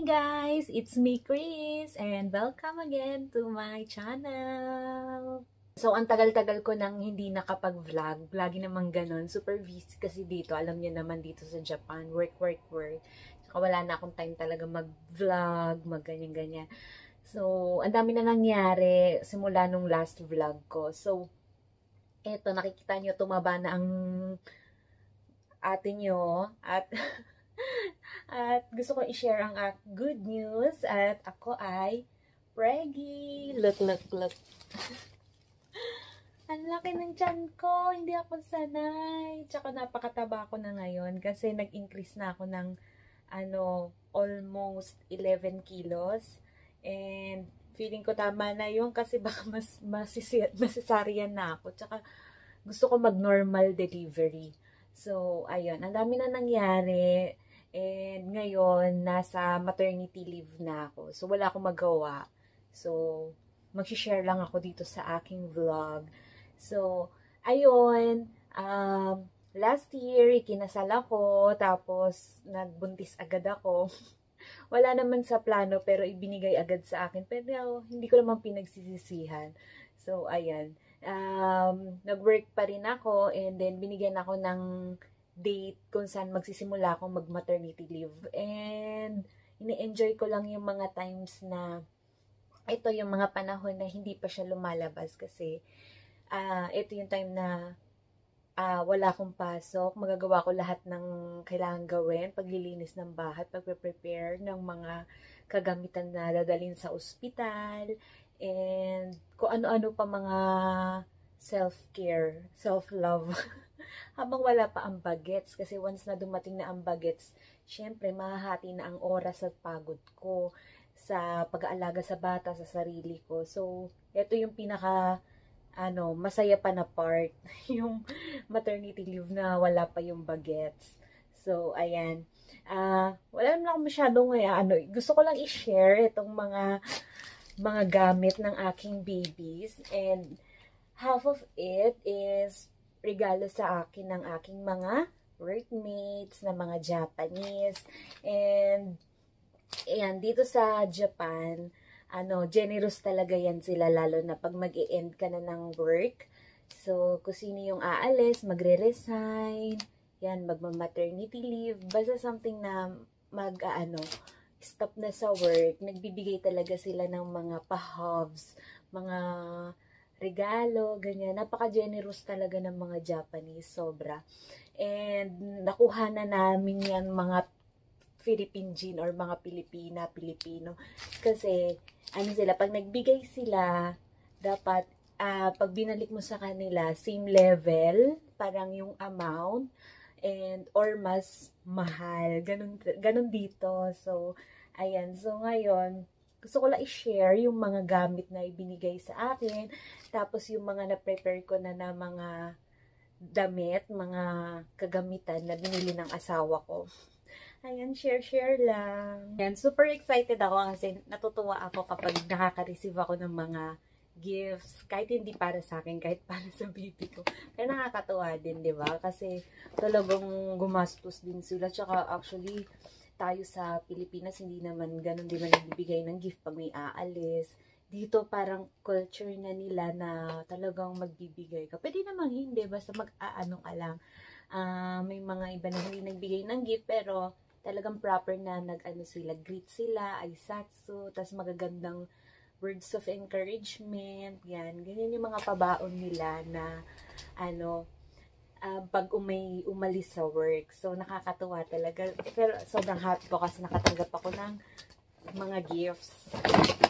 Hi guys! It's me, Chris, and welcome again to my channel! So, ang tagal-tagal ko nang hindi nakapag-vlog. Lagi naman ganun. Super busy kasi dito. Alam niyo naman dito sa Japan. Work. Saka wala na akong time talaga mag-vlog, mag-ganyan-ganyan. So, ang dami na nangyari simula nung last vlog ko. So, eto, nakikita nyo, tumaba na ang ate nyo. At gusto ko i-share ang good news. At ako ay preggy. Look. Ang laki ng tiyan ko. Hindi ako sanay. Tsaka napakataba ko na ngayon. Kasi nag-increase na ako ng almost 11 kilos. And feeling ko tama na yun. Kasi baka masisaryan na ako. Tsaka gusto ko mag-normal delivery. So, ayun. Ang dami na nangyari. And ngayon, nasa maternity leave na ako. So, wala akong magawa. So, mag-share lang ako dito sa aking vlog. So, ayun. Last year, ikinasal ako. Tapos, nagbuntis agad ako. Wala naman sa plano, pero ibinigay agad sa akin. Pero, hindi ko naman pinagsisisihan. So, ayan. Nag-work pa rin ako. And then, binigyan ako ng date kung saan magsisimula akong mag-maternity leave. And, ini-enjoy ko lang yung mga times na ito yung mga panahon na hindi pa siya lumalabas kasi ito yung time na wala akong pasok. Magagawa ko lahat ng kailangan gawin. Paglilinis ng bahay, pagpe-prepare ng mga kagamitan na dadalhin sa ospital, and kung ano-ano pa mga self-care, self-love. Habang wala pa ang bagets. Kasi once na dumating na ang bagets, syempre, mahahati na ang oras at pagod ko sa pag-aalaga sa bata, sa sarili ko. So, ito yung pinaka, masaya pa na part. Yung maternity leave na wala pa yung bagets. So, ayan. Wala naman ako masyadong gusto ko lang i-share itong mga gamit ng aking babies. And, half of it is regalo sa akin ng aking mga workmates na mga Japanese. And, ayan, dito sa Japan, generous talaga yan sila, lalo na pag mag-e-end ka na ng work. So, kung sino yung aalis, magre-resign, yan, magma-maternity leave, basta something na stop na sa work, nagbibigay talaga sila ng mga pa-halves, mga regalo, ganyan. Napaka-generous talaga ng mga Japanese, sobra. And, nakuha na namin yan mga Philippine Gene or mga Pilipino. Kasi, sila, pag nagbigay sila, dapat, pag binalik mo sa kanila, same level, parang yung amount, and, or mas mahal. Ganun dito. So, ayan. So, ngayon, gusto ko lang i-share yung mga gamit na ibinigay sa akin. Tapos yung mga na-prepare ko na mga damit, mga kagamitan na binili ng asawa ko. Ayan, share lang. Ayan, super excited ako kasi natutuwa ako kapag nakaka-receive ako ng mga gifts. Kahit hindi para sa akin, kahit para sa baby ko. Kaya nakakatuwa din, di ba? Kasi talagang gumastos din sila. Tsaka actually, tayo sa Pilipinas, hindi naman ganun, di ba nagbibigay ng gift pag may aalis. Dito parang culture na nila na talagang magbibigay ka. Pwede naman hindi, basta mag-aano ka lang. May mga iba na hindi nagbigay ng gift, pero talagang proper na sila, greet sila, aisatsu, tas magagandang words of encouragement, yan. Ganyan yung mga pabaon nila na, pag umalis sa work. So, nakakatuwa talaga. Pero sobrang happy ko kasi nakatanggap ako ng mga gifts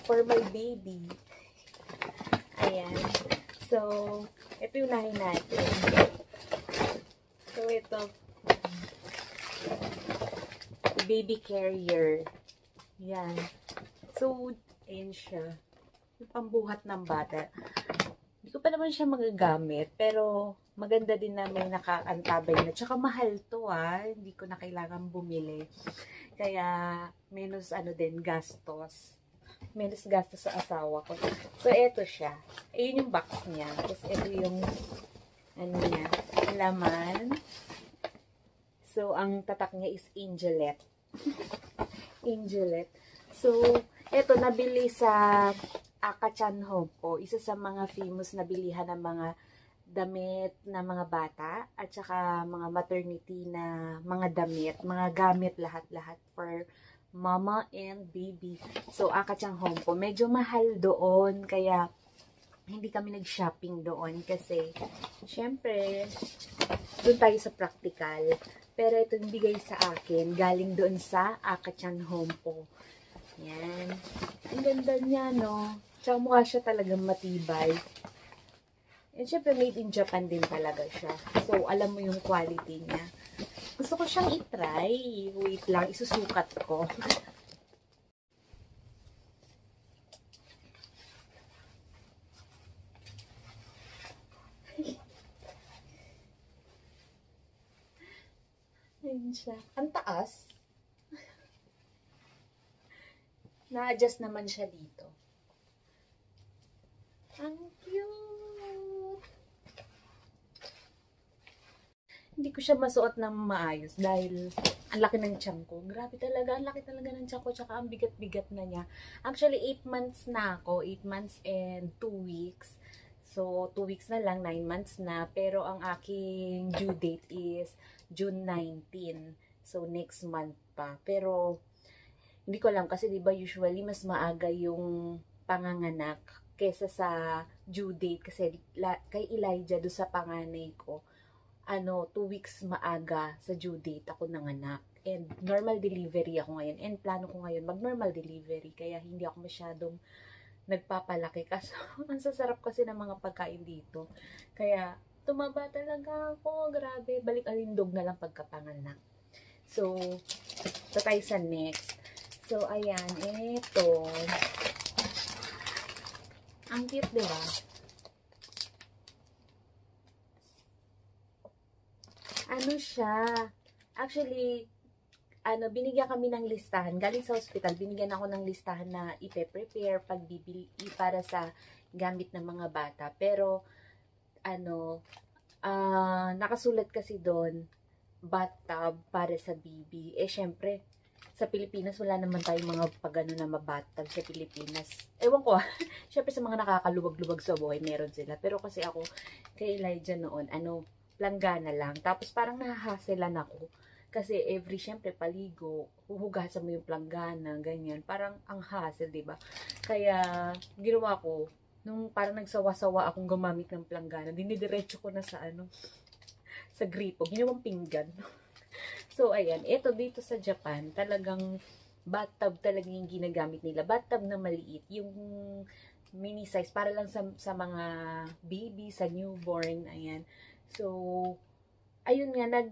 for my baby. Ayan. So, ito yung unahin natin. So, ito. Baby carrier. Yan. So, ayan siya. Yung pambuhat ng bata. Hindi ko pa naman siya magagamit, pero maganda din na may nakaantabay na. Tsaka mahal to hindi ko na kailangan bumili. Kaya, menos din, gastos. Menos gastos sa asawa ko. So, eto siya. Ayun yung box niya. Tapos, ito yung, niya, laman. So, ang tatak niya is Angelette. Angelet. So, eto, nabili sa Akachan Hongko. Isa sa mga famous na bilihan ng mga damit na mga bata at saka mga maternity na mga damit, mga gamit lahat-lahat for mama and baby. So, Akachan Hongko. Medyo mahal doon, kaya hindi kami nag-shopping doon kasi syempre doon tayo sa practical. Pero ito yung bigay sa akin, galing doon sa Akachan Hongko. Yan. Ang ganda niya, no? Tsaka mukha siya talagang matibay. And syempre, made in Japan din talaga siya. So, alam mo yung quality niya. Gusto ko siyang itry. Wait lang, isusukat ko. Ayun siya. Ang taas. Na-adjust naman siya dito. Ang cute! Hindi ko siya masuot ng maayos dahil ang laki ng tiyan ko. Grabe talaga, ang laki talaga ng tiyan ko, tsaka ang bigat-bigat na niya. Actually, 8 months na ako. 8 months and 2 weeks. So, 2 weeks na lang, 9 months na. Pero ang aking due date is June 19. So, next month pa. Pero, hindi ko alam kasi 'di ba usually mas maaga yung panganganak kaysa sa due date kasi kay Elijah do sa panganay ko 2 weeks maaga sa due date ako nanganak, and normal delivery ako ngayon, and plano ko ngayon mag normal delivery kaya hindi ako masyadong nagpapalaki kasi ang sasarap kasi ng mga pagkain dito, kaya tumaba talaga ako, grabe, balik alindog na lang pagkapanganak. So tayo sa next. So, ayan, ito. Ang cute, diba? Ano siya? Actually, binigyan kami ng listahan. Galing sa hospital, binigyan ako ng listahan na ipe-prepare pagbibili para sa gamit ng mga bata. Pero, nakasulat kasi doon, bathtub para sa baby. Eh, syempre, sa Pilipinas, wala naman tayong mga pagano na mabathtub sa Pilipinas. Ewan ko, syempre sa mga nakakaluwag-luwag sa buhay, meron sila. Pero kasi ako, kay Elijah noon, planggana lang. Tapos parang nahahaselan ako. Kasi syempre, paligo, huhugasan mo yung planggana, ganyan. Parang ang hassle, diba? Kaya, ginawa ko, nung parang nagsawa-sawa akong gumamit ng planggana, dinidiretso ko na sa sa gripo, ginawang pinggan. So, ayan, ito dito sa Japan, talagang bathtub talaga yung ginagamit nila. Bathtub na maliit, yung mini size, para lang sa mga baby, sa newborn, ayan. So, ayun nga,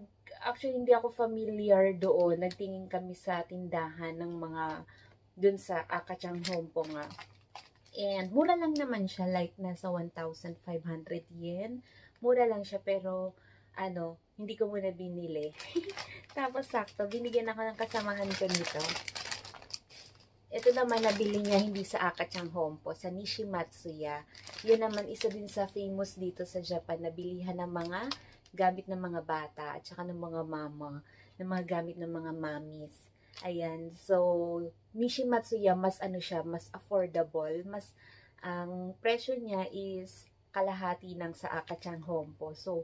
actually hindi ako familiar doon. Nagtingin kami sa tindahan ng mga, dun sa Akachan Hongko nga. And, mura lang naman siya, like nasa 1,500 yen. Mura lang siya, pero, hindi ko muna binili. Tapos, sakto, binigyan ako ng kasamahan ko nito. Ito naman, nabili niya hindi sa Akachan Hongko, sa Nishimatsuya. Yun naman, isa din sa famous dito sa Japan, na bilihan ng mga gamit ng mga bata, at saka ng mga mama, ng mga gamit ng mga mommies. Ayan, so, Nishimatsuya, mas siya, mas affordable, mas, ang presyo niya is kalahati ng sa Akachan Hongko. So,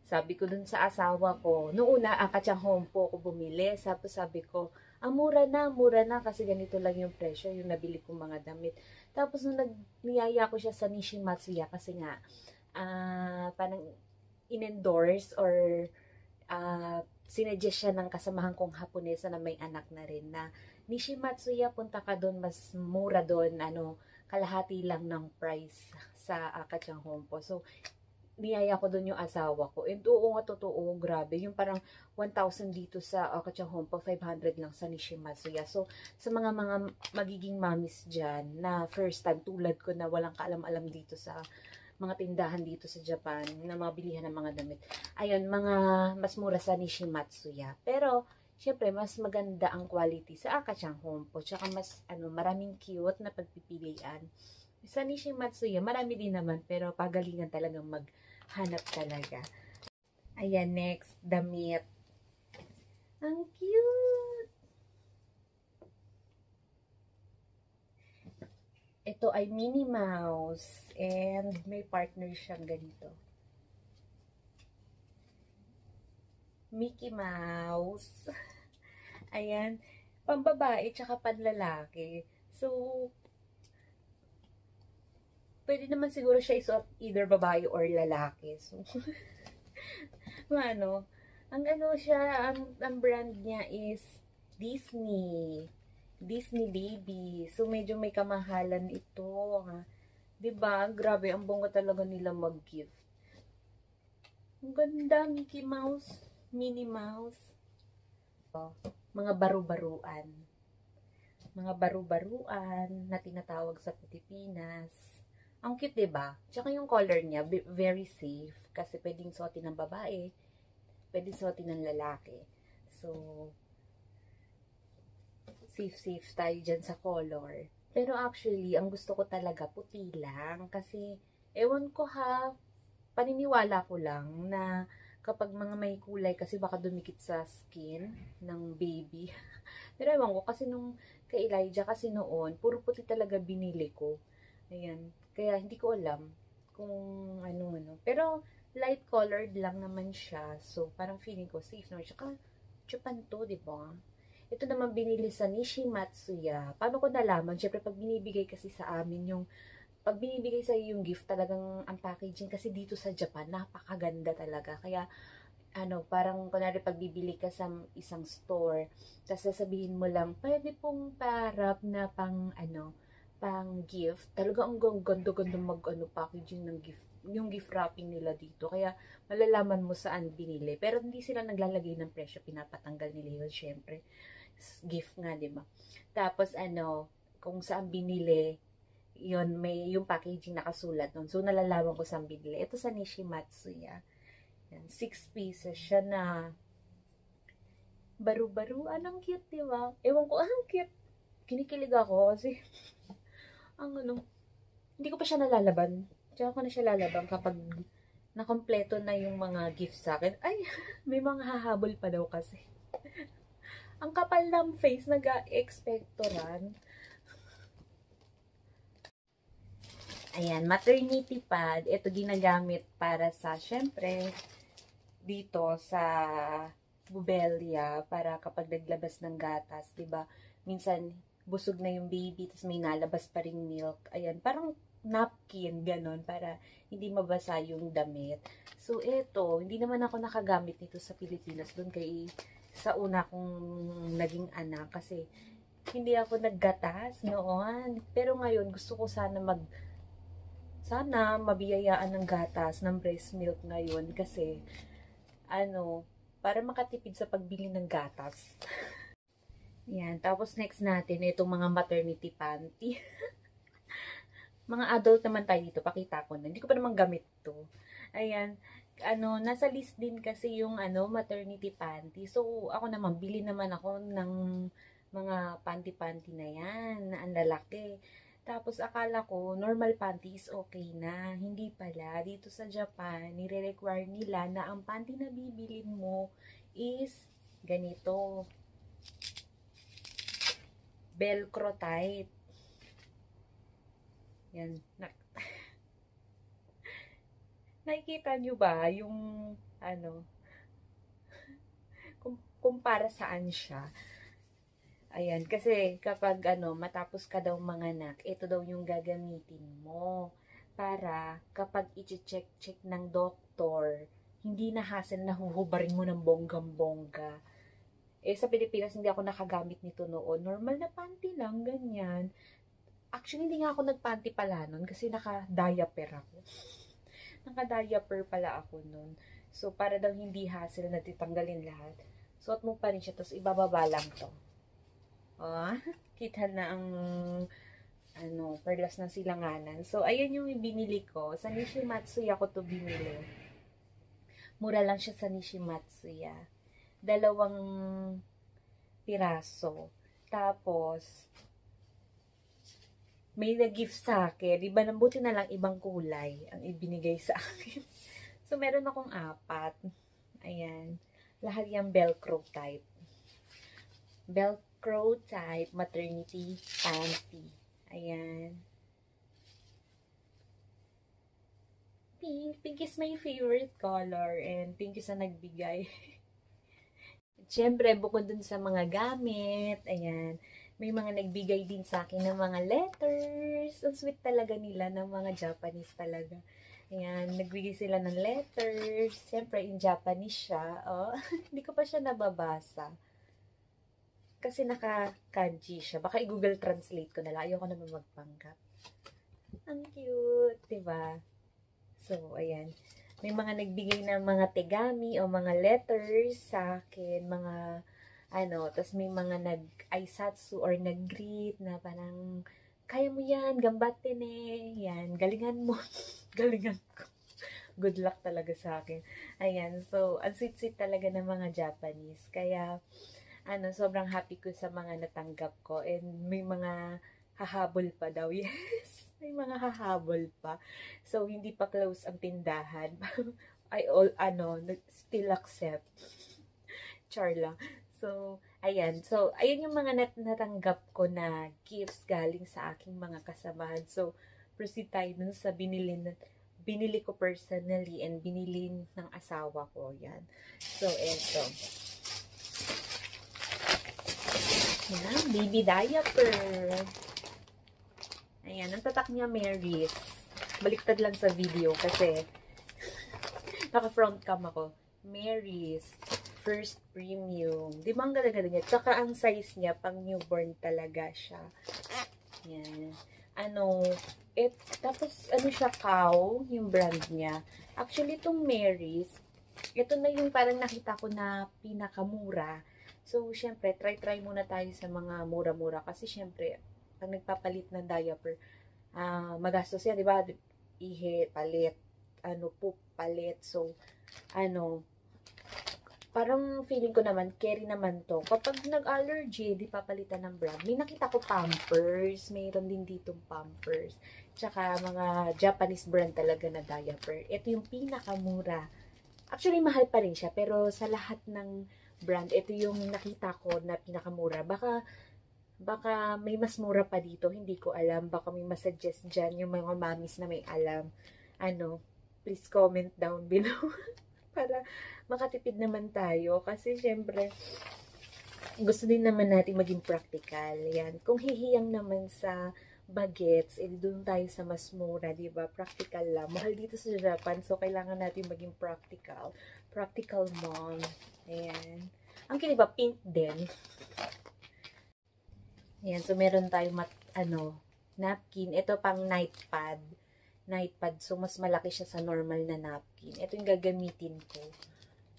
sabi ko dun sa asawa ko, noong una, Akachan Hongko ko bumili. Sabi ko, mura na kasi ganito lang yung presyo, yung nabili kong mga damit. Tapos nung niyaya ko siya sa Nishimatsuya kasi nga, parang in-endorse or sinuggest siya ng kasamahan kong Haponesa na may anak na rin na Nishimatsuya, punta ka doon, mas mura doon, kalahati lang ng price sa Akachan Hongko. So, niyaya ko doon yung asawa ko. And oo nga, totoo, grabe. Yung parang 1,000 dito sa Akachan Hongko, 500 lang sa Nishimatsuya. So, sa mga magiging mommies dyan na first time, tulad ko na walang kaalam-alam dito sa mga tindahan dito sa Japan, na mabilihan ng mga damit. Ayun, mas mura sa Nishimatsuya. Pero, syempre, mas maganda ang quality sa Akachan Hongko. Tsaka mas, maraming cute na pagpipilian. Sa Nishimatsuya, marami din naman, pero pagalingan talagang maghanap talaga. Ayan, next, damit. Ang cute! Ito ay Minnie Mouse. And may partner siyang ganito. Mickey Mouse. Ayan. Pambabae tsaka panlalaki. So, pwede naman siguro siya isuot either babae or lalaki. So, ano, ang ano siya, ang brand niya is Disney. Disney Baby. So, medyo may kamahalan ito. Diba? Grabe, ang bongga talaga nila mag-gift. Ang ganda, Mickey Mouse, Minnie Mouse. Oh, mga baru-baruan. Mga baru-baruan na tinatawag sa Pilipinas. Ang cute, diba? Tsaka yung color niya, very safe. Kasi pwedeng suotin ng babae, pwedeng suotin ng lalaki. So, safe tayo dyan sa color. Pero actually, ang gusto ko talaga puti lang. Kasi, ewan ko ha, paniniwala ko lang na kapag mga may kulay, kasi baka dumikit sa skin ng baby. Pero ewan ko, kasi nung kay Elijah, kasi noon, puro puti talaga binili ko. Ayan. Kaya hindi ko alam kung ano. Pero, light colored lang naman siya. So, parang feeling ko safe naman. Tsaka, Japan to, diba? Ito naman binili sa Nishi Matsuya. Paano ko nalaman? Siyempre, pag binibigay kasi sa amin pag binibigay sa yung gift, talagang ang packaging kasi dito sa Japan, napakaganda talaga. Kaya, parang kunwari pag bibili ka sa isang store, tapos sasabihin mo lang, pwede pong parap na pang gift. Talaga ang ganda-ganda packaging ng gift. Yung gift wrapping nila dito. Kaya, malalaman mo saan binili. Pero hindi sila naglalagay ng presyo, pinapatanggal nila yun, syempre. Gift nga, di ba? Tapos, kung saan binili, yun, may yung packaging nakasulat nun. So, nalalaman ko saan binili. Ito sa Nishimatsuya. Yan, 6 pieces siya na baru-baru. Ang cute, di ba? Ewan ko, ang cute. Kinikilig ako kasi, hindi ko pa siya nalalaban. Tsaka ko na siya lalaban kapag nakompleto na yung mga gifts sa akin. Ay, may mga hahabol pa daw kasi. Ang kapal ng face, nag-expectoran. Ayan, maternity pad. Ito ginagamit para sa, syempre, dito sa bubelia, para kapag naglabas ng gatas, diba? Minsan, busog na yung baby, tapos may nalabas pa ring milk. Ayan, parang napkin, ganon, para hindi mabasa yung damit. So, ito, hindi naman ako nakagamit nito sa Pilipinas, doon sa una kong naging anak, kasi hindi ako naggatas noon. Pero ngayon, gusto ko sana mabiyayaan ng gatas, ng breast milk ngayon, kasi, para makatipid sa pagbili ng gatas. Yan, tapos next natin, itong mga maternity panty. Mga adult naman tayo dito, pakita ko na. Hindi ko pa naman gamit to. Ayan, nasa list din kasi yung maternity panty. So, ako naman, bili naman ako ng mga panty-panty na yan, na ang lalaki. Tapos, akala ko, normal panty is okay na. Hindi pala. Dito sa Japan, nire-require nila na ang panty na bibilin mo is ganito. Velcro type. Yan. Nakikita nyo ba yung, kung para saan siya? Ayan, kasi kapag, matapos ka daw manganak, ito daw yung gagamitin mo. Para, kapag i-check ng doktor, hindi na hassle na huhubarin mo ng bonggang-bongga. Sa Pilipinas, hindi ako nakagamit nito noon. Normal na panty lang, ganyan. Actually, hindi nga ako nagpanty pala nun kasi naka-diaper ako. Naka-diaper pala ako nun. So, para daw hindi hassle na titanggalin lahat. Suot mo pa rin siya, tapos ibababa lang to. Kita na ang perlas ng silanganan. So, ayan yung binili ko. Sa Nishimatsuya ko to binili. Mura lang siya sa Nishimatsuya. 2 piraso. Tapos, may nag-gift sa akin. Iba, buti na lang ibang kulay ang ibinigay sa akin. So, meron akong 4. Ayan. Lahat yung Velcro type. Velcro type maternity panty. Ayan. Pink. Pink is my favorite color. And thank you sa nagbigay. Siyempre, bukod dun sa mga gamit, ayan, may mga nagbigay din sa akin ng mga letters. Ang sweet talaga nila ng mga Japanese talaga. Ayan, nagbigay sila ng letters. Siyempre, in Japanese siya. Oh, hindi ko pa siya nababasa. Kasi naka-kanji siya. Baka i-Google Translate ko na lang. Ayoko naman magpanggap. Ang cute, diba? So, ayan. May mga nagbigay ng mga tegami o mga letters sa akin, mga tapos may mga nag-aisatsu or nag-greet na parang, kaya mo yan, gambatte ne, yan, galingan mo, galingan ko. Good luck talaga sa akin. Ayan, so, ang sweet-sweet talaga ng mga Japanese. Kaya, sobrang happy ko sa mga natanggap ko. And may mga hahabol pa daw, yes. May mga hahabol pa. So, hindi pa close ang tindahan. Still accept. Char lang. So, ayan. So, ayun yung mga natanggap ko na gifts galing sa aking mga kasamahan. So, proceed tayo dun sa binili ko personally and binili ng asawa ko. Yan. So, eto. Yan, baby diaper. Ayan, ang tatak niya Mary's. Baliktad lang sa video kasi naka-front cam ako. Mary's First Premium. Di ba ang ganda-ganda niya? Tsaka ang size niya, pang newborn talaga siya. Ayan. Tapos siya, Cow, yung brand niya. Actually, itong Mary's, ito na yung parang nakita ko na pinakamura. So, syempre, try muna tayo sa mga mura-mura. Kasi, syempre, pag nagpapalit ng diaper, magastos yan, di ba? Ihe, palit, poop, palit. So, parang feeling ko naman, carry naman to. Kapag nag-allergy, di papalitan ng brand. May nakita ko Pampers, mayroon din ditong Pampers. Tsaka mga Japanese brand talaga na diaper. Ito yung pinakamura. Actually, mahal pa rin siya, pero sa lahat ng brand, ito yung nakita ko na pinakamura. Baka may mas mura pa dito, hindi ko alam. Baka may masuggest dyan yung mga mommies na may alam. Please comment down below. Para makatipid naman tayo. Kasi syempre, gusto din naman natin maging practical. Yan. Kung hihiyang naman sa bagets, doon tayo sa mas mura, diba? Practical lang. Mahal dito sa Japan, so kailangan natin maging practical. Practical mom. Ayan. Ang kiniba, pink din. Ayan, so meron tayong napkin. Ito pang night pad. So mas malaki siya sa normal na napkin. Ito yung gagamitin ko.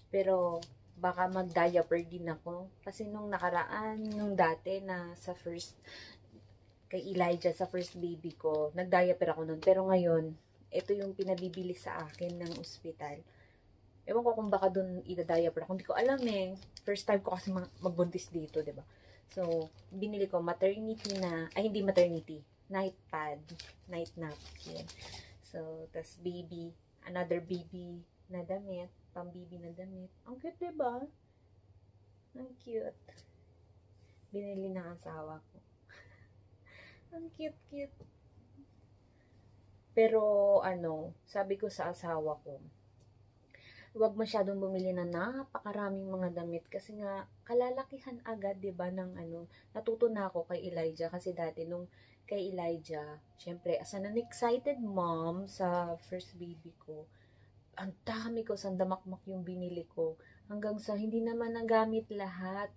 Pero baka mag-diaper din ako. Kasi nung nakaraan, nung dati na kay Elijah, sa first baby ko, nag-diaper ako nun. Pero ngayon, ito yung pinabibili sa akin ng ospital. Ewan ko kung baka dun ida-diaper ako. Hindi ko alam eh. First time ko kasi magbuntis dito, diba? So, binili ko hindi maternity, night pad, night napkin. So, tas another baby na damit, pang-baby na damit. Ang cute, diba? Ang cute. Binili ng asawa ko. Ang cute. Pero, sabi ko sa asawa ko, huwag masyadong bumili na napakaraming mga damit kasi nga kalalakihan agad, 'di ba, ng natuto na ako kay Elijah kasi dati nung kay Elijah, syempre as an excited mom sa first baby ko, ang dami ko sandamakmak yung binili ko hanggang sa hindi naman nagamit lahat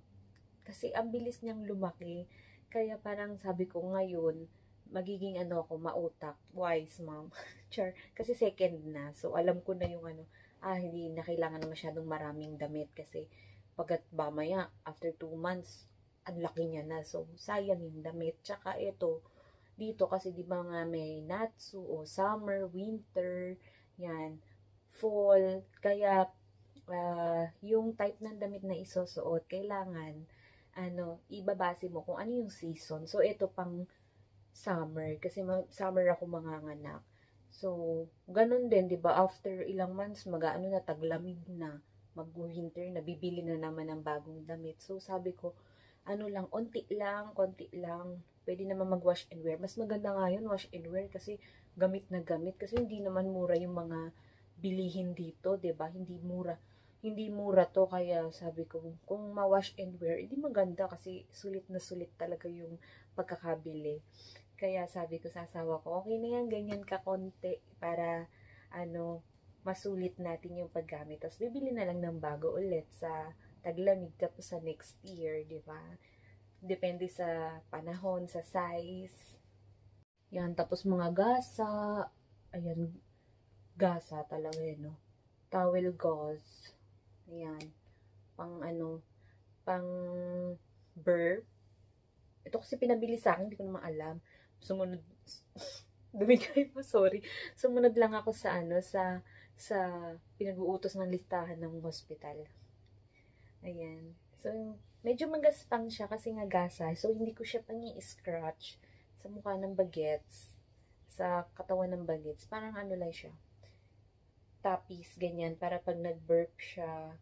kasi ang bilis niyang lumaki. Kaya parang sabi ko ngayon, magiging ako, mautak, wise mom. Char, kasi second na. So alam ko na yung hindi na kailangan na masyadong maraming damit kasi pagkat mamaya, after 2 months, ang laki niya na. So, sayang yung damit. Tsaka dito kasi di ba nga may natsu o summer, winter, yan, fall. Kaya, yung type ng damit na isusuot, kailangan, ibabase mo kung ano yung season. So, ito pang summer. Kasi summer ako manganganak. So, ganun din, 'di ba? After ilang months, taglamig na, mag-winter na, bibili na naman ng bagong damit. So, sabi ko, konti lang, pwede naman mag-wash and wear. Mas maganda nga yun, wash and wear, kasi gamit na gamit. Kasi hindi naman mura yung mga bilihin dito, 'di ba? Hindi mura to, kaya sabi ko, kung ma-wash and wear, hindi maganda kasi sulit na sulit talaga yung pagkakabili. Kaya sabi ko sa asawa ko, okay na yan, ganyan ka konti para masulit natin yung paggamit. Tapos bibili na lang ng bago ulit sa taglamig, tapos sa next year, di ba? Depende sa panahon, sa size. Yan, tapos mga gasa. Ayan, gasa talaga yun, no? Towel gauze. Ayan. Pang burp. Ito kasi pinabili sa akin, hindi ko naman alam. Sumunod, dumigay po, sorry. Sumunod lang ako sa pinag-uutos ng listahan ng hospital. Ayan. So, medyo magaspang siya kasi nga gasa. So, hindi ko siya scratch sa mukha ng bagets, sa katawan ng bagets. Parang lang siya. Tapis, ganyan. Para pag nag-burp siya.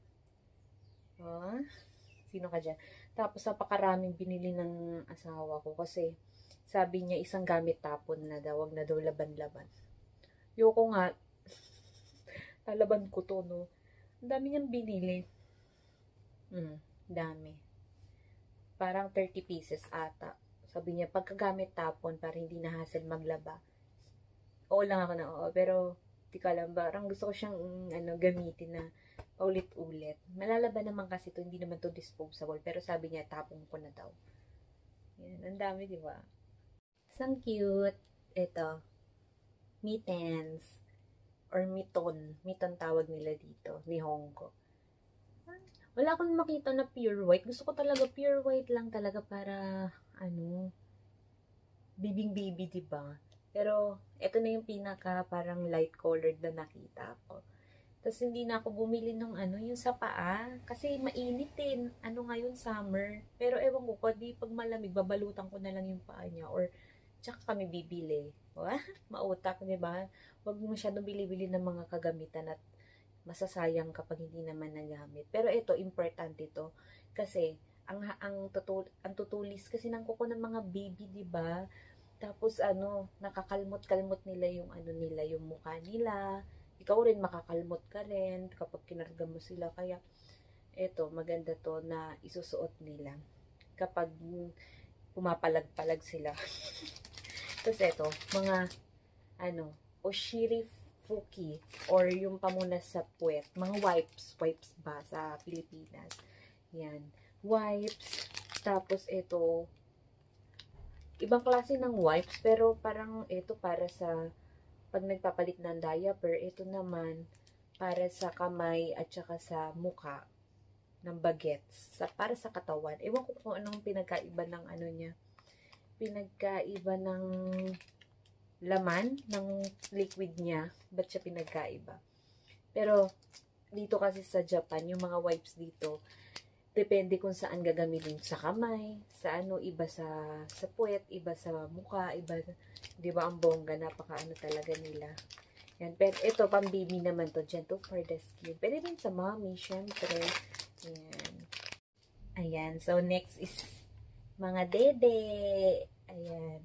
Sino ka dyan? Tapos, napakaraming binili ng asawa ko kasi sabi niya isang gamit tapon na daw. Wag na daw laban-laban. Yoko nga. Lalaban ko to, no? Ang dami niyang binili. Dami. Parang 30 pieces ata. Sabi niya, pagkagamit tapon para hindi na hassle maglaba. Oo lang ako na oo. Pero, di ka alam, parang gusto ko siyang gamitin na ulit-ulit. Malalaba naman kasi to, hindi naman to disposable. Pero sabi niya, tapon ko na daw. Yan, ang dami, di ba? Sang cute. Ito. Mittens. Or miton. Miton tawag nila dito. Ni Hongko. Wala akong makita na pure white. Gusto ko talaga pure white lang talaga para, bibing-bibi, diba? Pero, ito na yung pinaka parang light colored na nakita ko. Tapos, hindi na ako bumili ng yung sa paa. Kasi, mainit din. Ngayon, summer. Pero, ewan ko, di pag malamig, babalutan ko na lang yung paa niya. Or, tsaka kami bibili. Mautak, diba? Huwag masyadong bili-bili ng mga kagamitan at masasayang kapag hindi naman nagamit. Pero ito, importante to. Kasi, ang tutulis kasi ng kuko ng mga baby, diba? Tapos, nakakalmot-kalmot nila yung nila, yung mukha nila. Ikaw rin, makakalmot ka rin kapag kinarga mo sila. Kaya, ito, maganda to na isusuot nila kapag pumapalag-palag sila. Tapos, ito, mga, Oshiri Fuki, or yung pamunas sa puwet. Mga wipes ba sa Pilipinas. Yan. Wipes. Tapos ito, ibang klase ng wipes, pero parang ito para sa pag nagpapalit ng diaper. Ito naman para sa kamay at saka sa muka ng bagets. Para sa katawan. Ewan ko kung anong pinagkaiba ng niya. Pinagkaiba ng laman ng liquid niya. Ba't siya pinagkaiba? Pero, dito kasi sa Japan, yung mga wipes dito, depende kung saan gagamitin. Sa kamay, sa iba sa puwet, iba sa mukha, iba, di ba, ang bongga, napaka talaga nila. Yan, pero ito, pang-baby naman to, gentle for the skin. Pwede din sa mommy, syempre. Yan. Ayan, so next is mga dede. Ayan.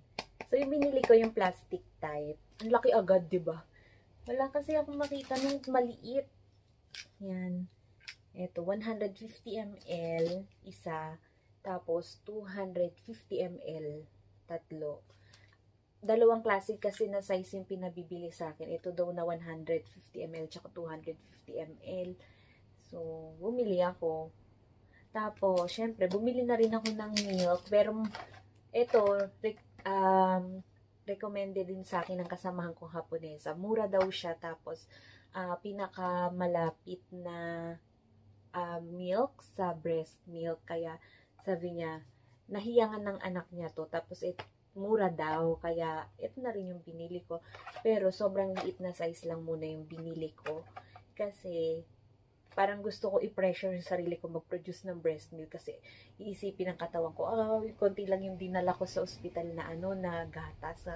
So, yung binili ko yung plastic type. Ang laki agad, diba? Wala kasi ako makita nung maliit. Yan. Ito, 150 ml, isa. Tapos, 250 ml, tatlo. Dalawang klase kasi na size yung pinabibili sa akin. Ito daw na 150 ml, tsaka 250 ml. So, bumili ako. Tapos, syempre, bumili na rin ako ng milk. Pero, ito, recommended din sa akin ng kasamahan kong Haponesa. Mura daw siya. Tapos, pinakamalapit na milk sa breast milk. Kaya, sabi niya, nahiyangan ng anak niya to. Tapos, mura daw. Kaya, ito na rin yung binili ko. Pero, sobrang liit na size lang muna yung binili ko. Kasi, parang gusto ko i-pressure yung sarili ko mag-produce ng breast milk kasi iisipin ng katawan ko, konti lang yung dinala ko sa ospital na na gatas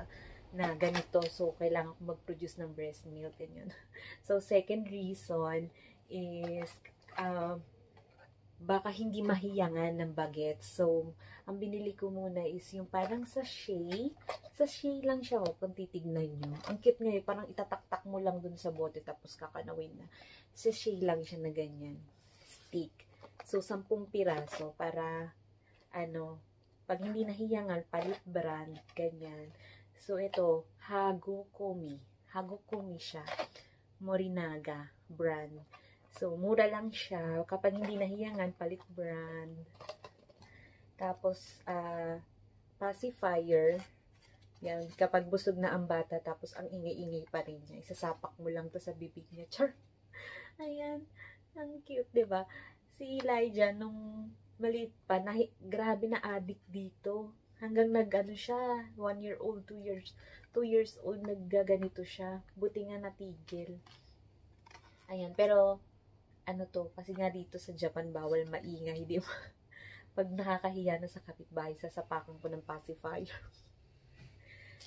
na ganito. So, kailangan ko mag-produce ng breast milk. Ganyan. So, second reason is baka hindi mahiyangan ng bagets. So, ang binili ko muna is yung parang sachet. Sachet lang siya, kung titignan nyo. Ang cute ngayon, parang itataktak mo lang dun sa bote tapos kakanawin na. Sachet lang siya na ganyan. Stick. So, 10 piraso para, pag hindi nahiyangan, palit brand, ganyan. So, ito, Hagokumi. Hagokumi siya. Morinaga brand. So, mura lang siya. Kapag hindi nahiyangan, palit brand. Tapos, pacifier. Yan. Kapag busog na ang bata, tapos ang ingay-ingay pa rin niya. Isasapak mo lang to sa bibig niya. Char! Ayan. Ang cute, diba? Si Elijah, nung maliit pa, grabe na addict dito. Hanggang siya, 1 year old, 2 years old, naggaganito siya. Buti nga natigil. Ayan, pero, kasi nga dito sa Japan, bawal maingay, di ba? Pag nakakahiya na sa kapitbahay, sasapakan ko ng pacifier.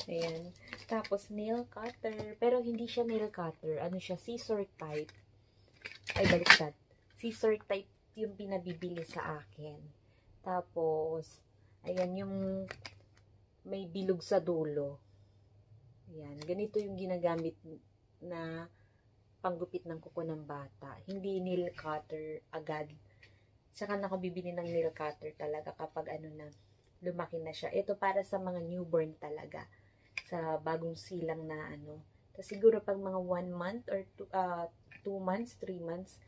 Ayan. Tapos, nail cutter. Pero, hindi siya nail cutter. Siya, scissor type. Ay, baliktad. Scissor type yung pinabibili sa akin. Tapos, ayan, yung may bilog sa dulo. Ayan. Ganito yung ginagamit na panggupit ng kuko ng bata. Hindi nail cutter agad. Saka na ako bibili ng nail cutter talaga kapag lumaki na siya. Ito para sa mga newborn talaga. Sa bagong silang na Tapos siguro pag mga 1 month or 2 months, 3 months,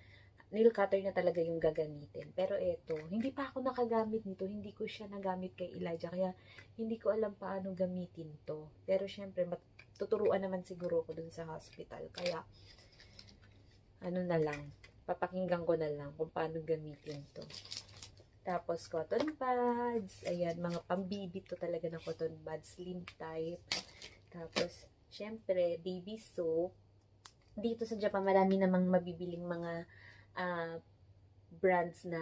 nail cutter na talaga yung gagamitin. Pero ito, hindi pa ako nakagamit nito. Hindi ko siya nagamit kay Elijah. Kaya hindi ko alam paano gamitin to. Pero syempre, tuturuan naman siguro ko dun sa hospital. Kaya, na lang, papakinggan ko na lang kung paano gamitin to. Tapos, cotton pads. Ayan, mga pambibi to talaga na cotton pads. Slim type. Tapos, syempre, baby soap. Dito sa Japan, marami namang mabibiling mga brands na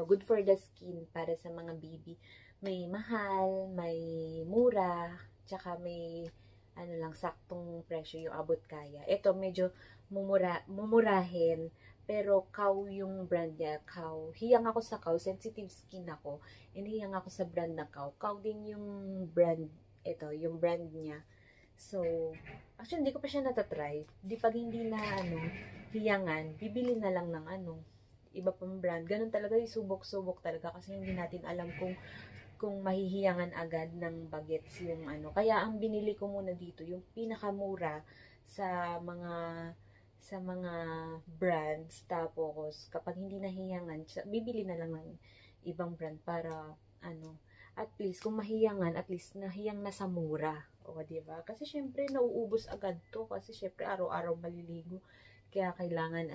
good for the skin para sa mga baby. May mahal, may mura, tsaka may lang, saktong presyo yung abot kaya. Ito, medyo mumurahin, pero Kao yung brand niya, Kao. Hiyang ako sa Kao, sensitive skin ako, and hiyang ako sa brand na Kao. Kao din yung brand, ito, yung brand niya. So, actually, hindi ko pa siya natatry. Pag hindi na, hiyangan, bibili na lang ng iba pang brand. Ganun talaga, subok-subok talaga, kasi hindi natin alam kung mahihiyangan agad ng bagets yung Kaya ang binili ko muna dito, yung pinakamura sa mga brands. Tapos, kapag hindi nahiyangan, bibili na lang ng ibang brand para at least, kung mahiyangan, at least nahiyang na sa mura. O, diba? Kasi syempre, nauubos agad to. Kasi syempre, araw-araw maliligo. Kaya kailangan,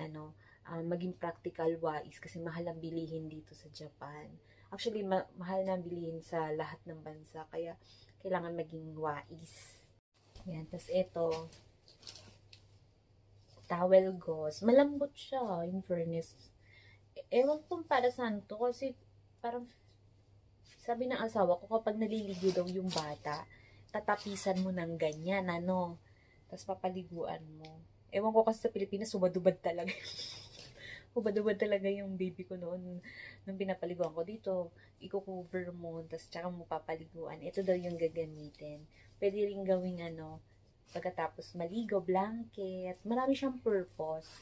maging practical wise. Kasi mahal ang bilihin dito sa Japan. Actually, mahal na bilihin sa lahat ng bansa. Kaya, kailangan maging wise. Yan. Tapos, ito, towel gauze. Malambot siya, in fairness. Ewan kung para saan to. Kasi, parang, sabi ng asawa ko, kapag naliligo daw yung bata, tatapisan mo ng ganyan, Tapos, papaliguan mo. Ewan ko kasi sa Pilipinas, hubad-hubad talaga. Hubad-hubad talaga yung baby ko noon. Nung pinapaliguan ko dito, i-cover mo, tapos tsaka mo papaliguan. Ito daw yung gagamitin. Pwede rin gawing pagkatapos maligo, blanket. Marami siyang purpose.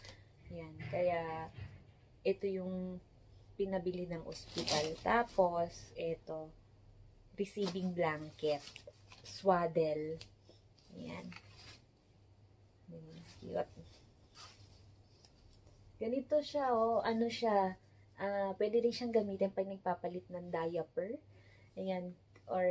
Yan. Kaya, ito yung pinabili ng ospital. Tapos, ito, receiving blanket. Swaddle. Yan. Cute. Ganito siya, siya, pwede rin siyang gamitin pag nagpapalit ng diaper. Ayan, or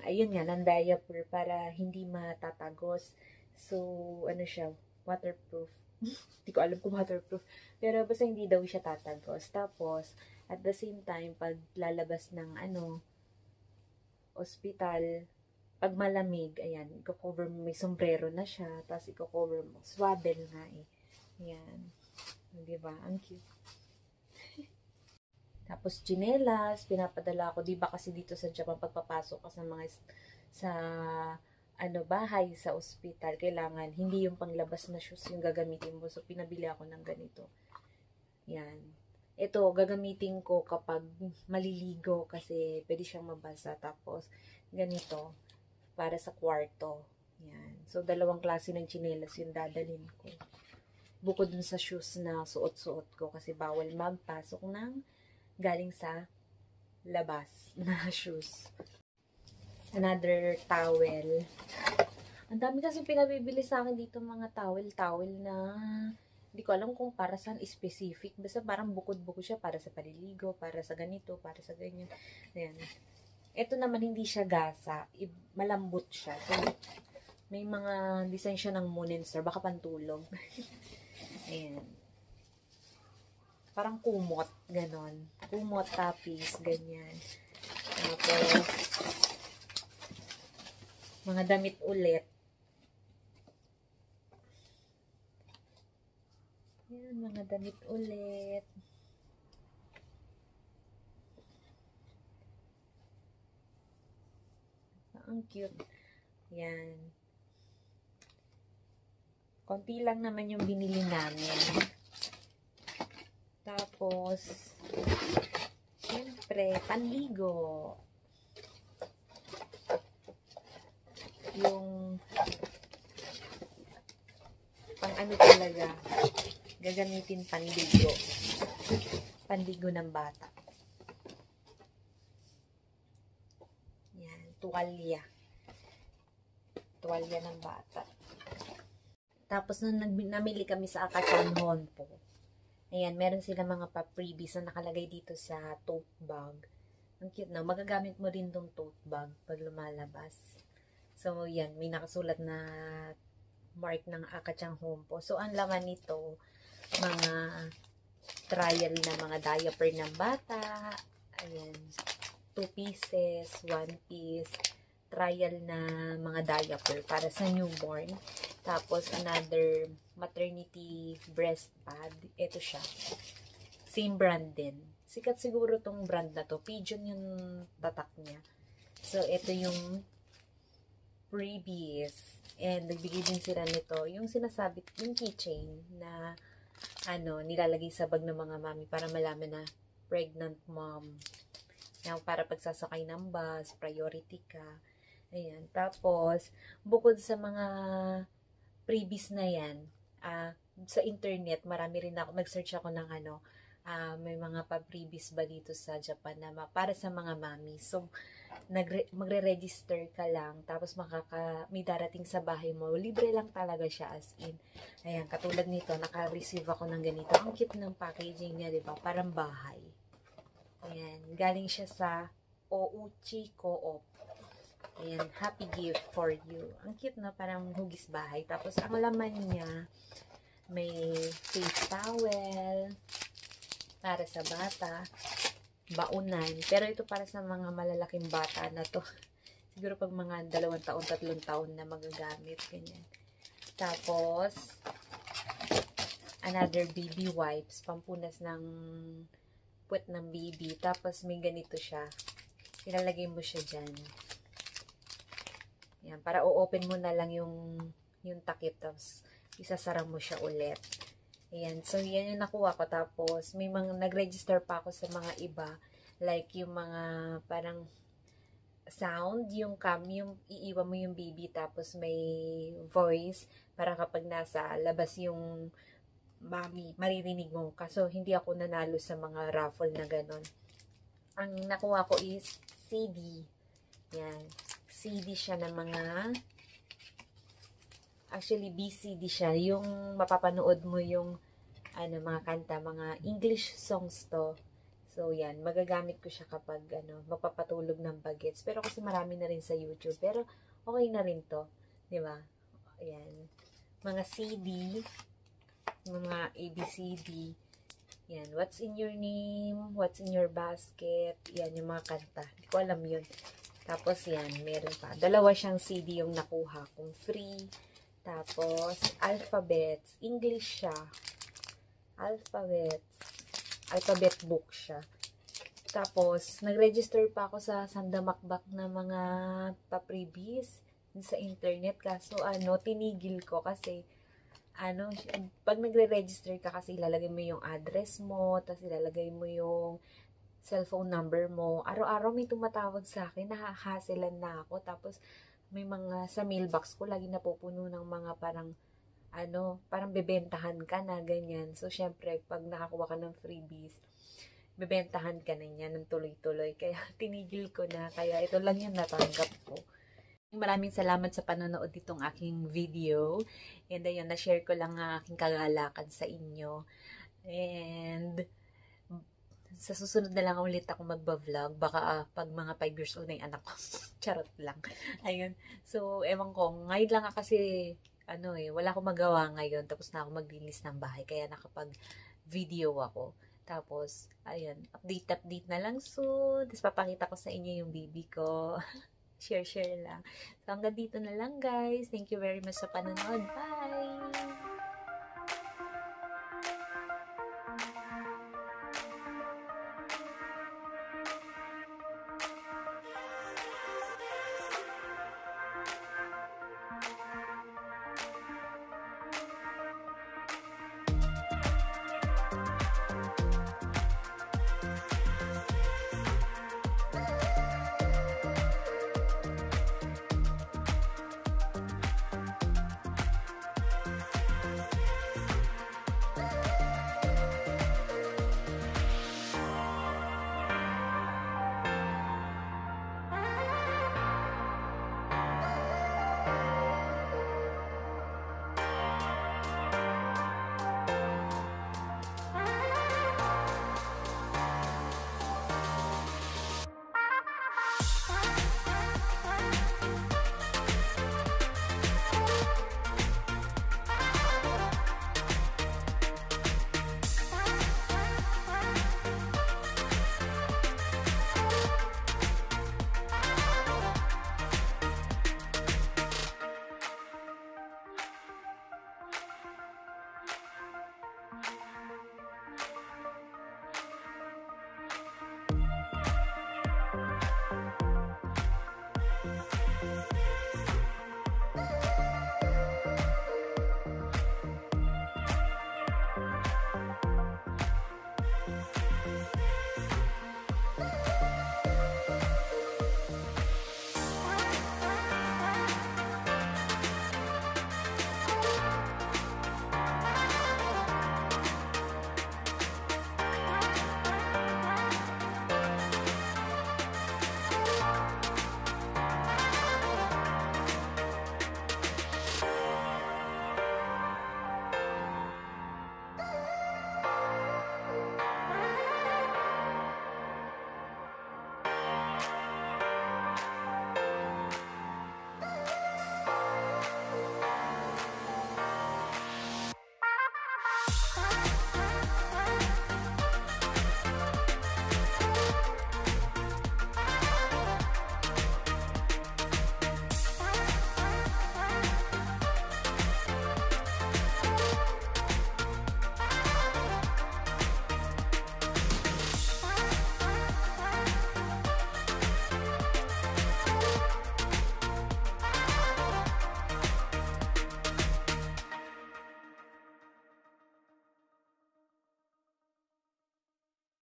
ayun nga, ng diaper para hindi matatagos. So, siya, waterproof. Hindi ko alam kung waterproof. Pero basta hindi daw siya tatagos. Tapos, at the same time, pag lalabas ng, ospital, pag malamig, ayan, i-cover mo, may sombrero na siya, tapos i-cover mo, swaddle nga Ayan. Diba? Ang cute. Tapos, tsinelas, pinapadala ko. Diba kasi dito sa Japan, pagpapasok ka sa bahay, sa ospital, kailangan, hindi yung panglabas na shoes yung gagamitin mo. So, pinabili ako ng ganito. Yan. Ito, gagamitin ko kapag maliligo kasi pwede siyang mabasa. Tapos, ganito, para sa kwarto. Yan. So, dalawang klase ng tsinelas yung dadalhin ko. Bukod dun sa shoes na suot-suot ko kasi bawal magpasok ng galing sa labas na shoes. Another towel. Ang dami kasi pinabibili sa akin dito mga towel na hindi ko alam kung para saan specific. Basta parang bukod-bukod siya para sa paliligo, para sa ganito, para sa ganyan. Ayan. Ito naman hindi siya gasa. Malambot siya. So, may mga design siya ng Moon and Star. Baka pantulog. Ayan. Parang kumot. Ganon. Kumot, tapis, ganyan. Tapos, mga damit ulit. Yan, mga damit ulit. Ang cute. Yan. Konti lang naman yung binili namin. Tapos, syempre, panligo. Yung pang ano talaga, gagamitin panligo. Panligo ng bata. Yan, tuwalya. Tuwalya ng bata. Tapos, nung namili kami sa Akachan Honpo, ayan, meron sila mga pa-freebies na nakalagay dito sa tote bag. Ang cute na. Magagamit mo rin tong tote bag pag lumalabas. So, yan. May nakasulat na mark ng Akachan Honpo. So, ang laman nito, mga trial na mga diaper ng bata. Ayan. 2 pieces, 1 piece. Trial na mga diaper para sa newborn. Tapos, another maternity breast pad. Ito siya. Same brand din. Sikat siguro tong brand na to. Pigeon yung tatak niya. So, ito yung freebies. And, nagbigay din sila nito. Yung sinasabit, yung keychain na nilalagay sa bag ng mga mami para malaman na pregnant mom. Yan, para pagsasakay ng bus, priority ka. Ayan. Tapos, bukod sa mga freebies na yan, sa internet, marami rin ako, nag-search ako ng may mga pa-freebies ba dito sa Japan na para sa mga mami. So, magre-register ka lang, tapos may darating sa bahay mo. Libre lang talaga siya, as in. Ayan, katulad nito, naka-receive ako ng ganito. Ang cute ng packaging niya, diba? Parang bahay. Ayan, galing siya sa Ouchi Co-op. Ayan, happy gift for you. Ang cute na, parang hugis bahay. Tapos, ang laman niya, may face towel, para sa bata, baunan. Pero ito para sa mga malalaking bata na to. Siguro pag mga 2 taon, 3 taon na magagamit. Ganyan. Tapos, another baby wipes, pampunas ng puwet ng baby. Tapos, may ganito siya. Ilalagay mo siya dyan. Yan, para o-open mo na lang yung takip, tapos isasara mo siya ulit. Ayan, so yan yung nakuha ko. Tapos, may mga nag-register pa ako sa mga iba, like yung mga parang sound, yung iiwan mo yung baby, tapos may voice, para kapag nasa labas yung mami, maririnig mo. Kaso, hindi ako nanalo sa mga raffle na ganon. Ang nakuha ko is CD. Yan. CD siya ng mga, actually BCD siya, yung mapapanood mo yung mga kanta, mga English songs to. So yan, magagamit ko siya kapag magpapatulog ng bagets. Pero kasi marami na rin sa YouTube, pero okay na rin to, 'di ba? Ayan. Mga CD, mga ABCD. Yan, what's in your name, what's in your basket. Yan yung mga kanta. Hindi ko alam yun. Tapos yan, meron pa. 2 siyang CD yung nakuha kung free. Tapos, alphabets. English siya. Alphabet book siya. Tapos, nag-register pa ako sa sandamakbak na mga pa-freebies sa internet. Kaso, tinigil ko kasi ano, pag nagre-register ka kasi ilalagay mo yung address mo, tapos ilalagay mo yung cellphone number mo. Araw-araw may tumatawag sa akin, nakakaselan na ako. Tapos may mga sa mailbox ko lagi napupuno ng mga parang parang bebentahan ka na ganyan. So syempre, pag nakakuha ka ng freebies, bebentahan ka na niyan ng tuloy-tuloy. Kaya tinigil ko na. Kaya ito lang yung natanggap ko. Maraming salamat sa panonood nitong aking video. And ayun, na-share ko lang ang aking kagalakan sa inyo. And sa susunod na lang ulit ako magba-vlog. Baka pag mga 5 years old na yung anak ko. Charot lang. Ayun. So, ewan ko. Ngayon lang kasi, wala akong magawa ngayon. Tapos na ako maglinis ng bahay. Kaya nakapag-video ako. Tapos, ayun. Update na lang soon. Tapos papakita ko sa inyo yung baby ko. Share lang. So, hanggang dito na lang guys. Thank you very much sa panonood. Bye!